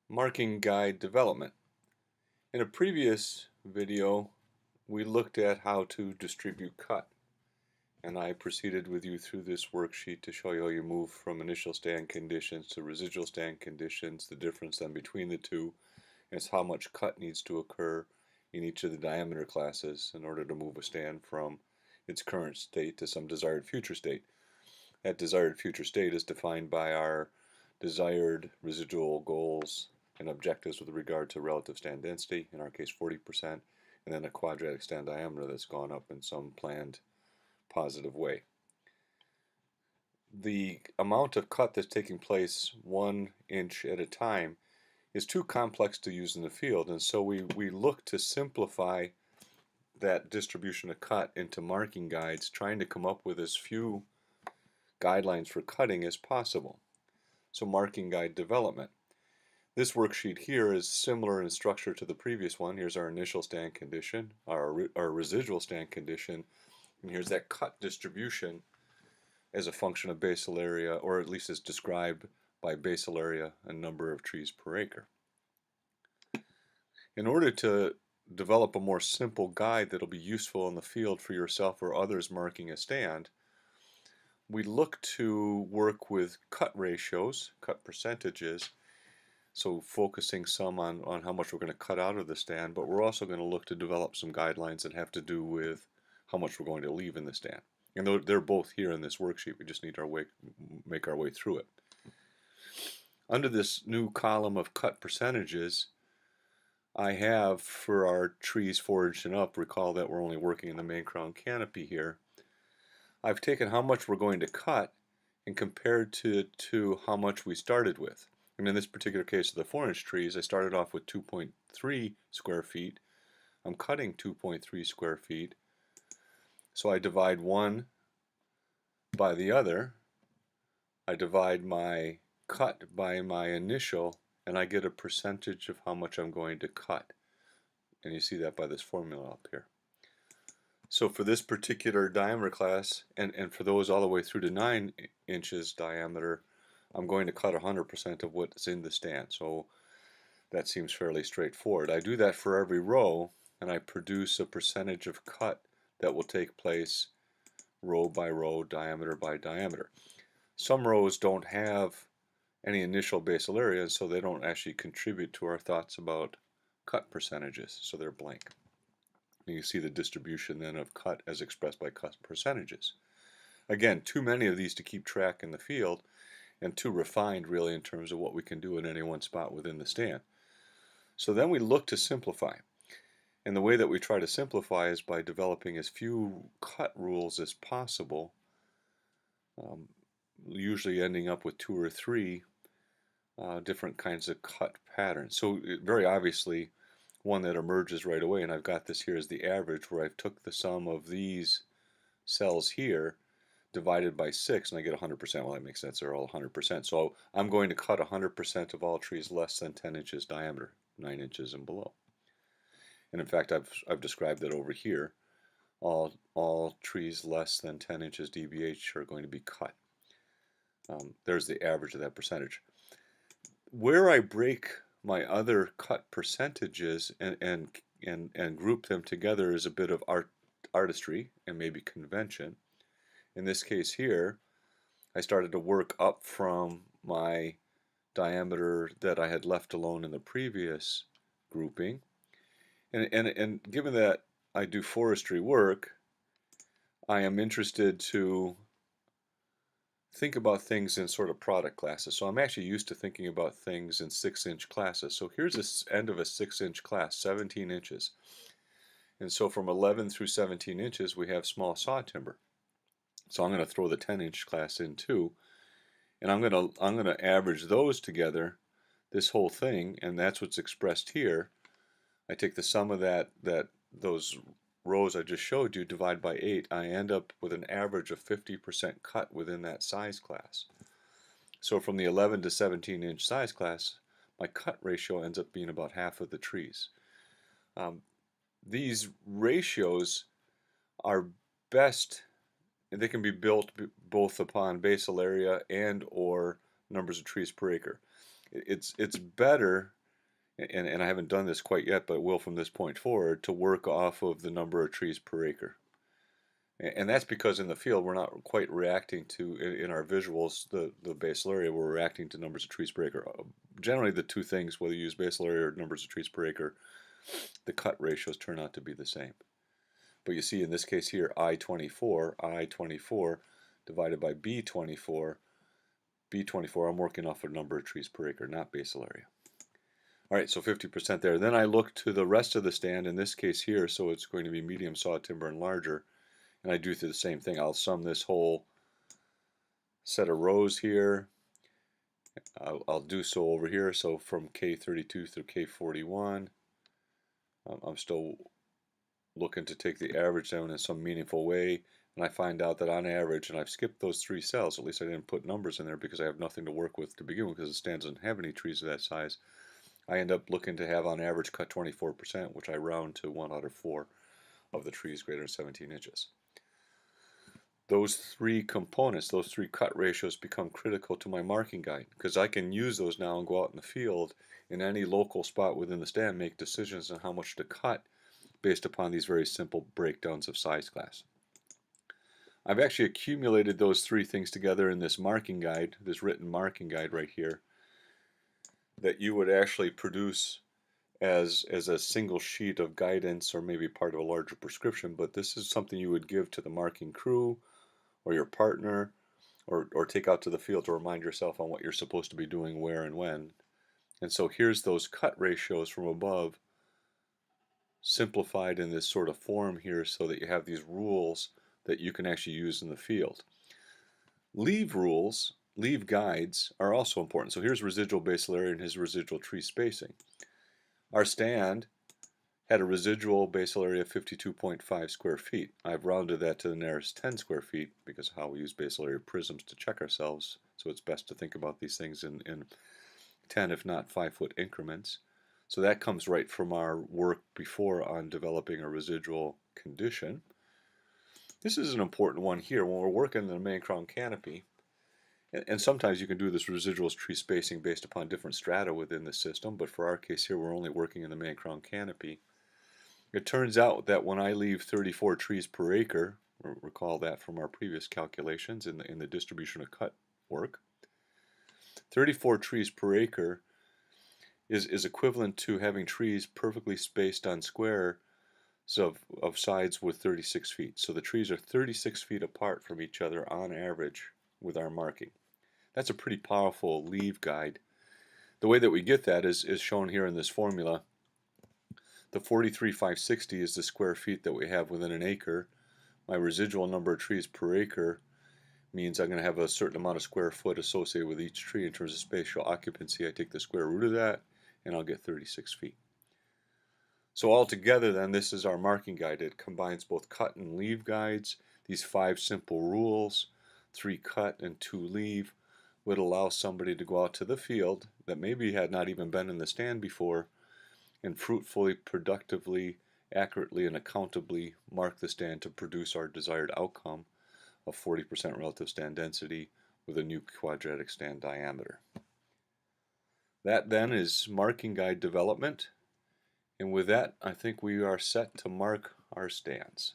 Marking guide development. In a previous video, we looked at how to distribute cut, and I proceeded with you through this worksheet to show you how you move from initial stand conditions to residual stand conditions. The difference then between the two is how much cut needs to occur in each of the diameter classes in order to move a stand from its current state to some desired future state. That desired future state is defined by our desired residual goals and objectives with regard to relative stand density, in our case 40%, and then a quadratic stand diameter that's gone up in some planned positive way. The amount of cut that's taking place 1 inch at a time is too complex to use in the field, and so we look to simplify that distribution of cut into marking guides, trying to come up with as few guidelines for cutting as possible. So marking guide development. This worksheet here is similar in structure to the previous one. Here's our initial stand condition, our residual stand condition, and here's that cut distribution as a function of basal area, or at least as described by basal area and number of trees per acre. In order to develop a more simple guide that'll be useful in the field for yourself or others marking a stand, we look to work with cut ratios, cut percentages, so focusing some on how much we're going to cut out of the stand, but we're also going to look to develop some guidelines that have to do with how much we're going to leave in the stand. And they're both here in this worksheet. We just need to make our way through it. Under this new column of cut percentages, I have for our trees 4 inch and up, recall that we're only working in the main crown canopy here, I've taken how much we're going to cut and compared to how much we started with. And in this particular case of the 4 inch trees, I started off with 2.3 square feet. I'm cutting 2.3 square feet. So I divide one by the other. I divide my cut by my initial, and I get a percentage of how much I'm going to cut. And you see that by this formula up here. So for this particular diameter class, and for those all the way through to 9 inches diameter, I'm going to cut 100% of what's in the stand. So that seems fairly straightforward. I do that for every row, and I produce a percentage of cut that will take place row by row, diameter by diameter. Some rows don't have any initial basal area, so they don't actually contribute to our thoughts about cut percentages, so they're blank. And you see the distribution then of cut as expressed by cut percentages. Again, too many of these to keep track in the field, and too refined really in terms of what we can do in any one spot within the stand. So then we look to simplify. And the way that we try to simplify is by developing as few cut rules as possible, usually ending up with 2 or 3 different kinds of cut patterns. So very obviously one that emerges right away, and I've got this here as the average, where I've took the sum of these cells here divided by 6, and I get 100%. Well, that makes sense, they're all 100%. So I'm going to cut 100% of all trees less than 10 inches diameter, 9 inches and below. And in fact, I've described that over here. All trees less than 10 inches DBH are going to be cut. There's the average of that percentage. Where I break my other cut percentages and group them together is a bit of artistry and maybe convention. In this case here, I started to work up from my diameter that I had left alone in the previous grouping. And given that I do forestry work, I am interested to think about things in sort of product classes. So I'm actually used to thinking about things in 6-inch classes. So here's the end of a 6-inch class, 17 inches. And so from 11 through 17 inches, we have small saw timber. So I'm going to throw the 10-inch class in too, and I'm going to average those together, this whole thing, and that's what's expressed here. I take the sum of those rows I just showed you, divide by 8, I end up with an average of 50% cut within that size class. So from the 11 to 17 inch size class, my cut ratio ends up being about half of the trees. These ratios are best, and they can be built both upon basal area and or numbers of trees per acre. It's better and I haven't done this quite yet, but will from this point forward, to work off of the number of trees per acre. And that's because in the field we're not quite reacting to, in our visuals, the basal area, we're reacting to numbers of trees per acre. Generally the two things, whether you use basal area or numbers of trees per acre, the cut ratios turn out to be the same. But you see in this case here, I24 divided by B24, I'm working off a number of trees per acre, not basal area. All right, so 50% there. Then I look to the rest of the stand, in this case here, so it's going to be medium saw timber and larger. And I do the same thing. I'll sum this whole set of rows here. I'll do so over here. So from K32 through K41, I'm still looking to take the average down in some meaningful way. And I find out that on average, and I've skipped those 3 cells, at least I didn't put numbers in there because I have nothing to work with to begin with because the stand doesn't have any trees of that size. I end up looking to have on average cut 24%, which I round to 1 out of 4 of the trees greater than 17 inches. Those 3 components, those 3 cut ratios become critical to my marking guide because I can use those now and go out in the field in any local spot within the stand, make decisions on how much to cut based upon these very simple breakdowns of size class. I've actually accumulated those 3 things together in this marking guide, this written marking guide right here, that you would actually produce as a single sheet of guidance or maybe part of a larger prescription, but this is something you would give to the marking crew or your partner or take out to the field to remind yourself on what you're supposed to be doing where and when. And so here's those cut ratios from above simplified in this sort of form here so that you have these rules that you can actually use in the field. Leave rules, leave guides are also important. So here's residual basal area and his residual tree spacing. Our stand had a residual basal area of 52.5 square feet. I've rounded that to the nearest 10 square feet because of how we use basal area prisms to check ourselves. So it's best to think about these things in 10 if not 5-foot increments. So that comes right from our work before on developing a residual condition. This is an important one here when we're working in the main crown canopy. And sometimes you can do this residual tree spacing based upon different strata within the system, but for our case here we're only working in the main crown canopy. It turns out that when I leave 34 trees per acre, recall that from our previous calculations in the distribution of cut work, 34 trees per acre is equivalent to having trees perfectly spaced on square of sides with 36 feet. So the trees are 36 feet apart from each other on average with our marking. That's a pretty powerful leave guide. The way that we get that is shown here in this formula. The 43,560 is the square feet that we have within an acre. My residual number of trees per acre means I'm going to have a certain amount of square foot associated with each tree in terms of spatial occupancy. I take the square root of that and I'll get 36 feet. So altogether then, this is our marking guide. It combines both cut and leave guides. These 5 simple rules, 3 cut and 2 leave, would allow somebody to go out to the field that maybe had not even been in the stand before and fruitfully, productively, accurately, and accountably mark the stand to produce our desired outcome of 40% relative stand density with a new quadratic stand diameter. That then is marking guide development, and with that I think we are set to mark our stands.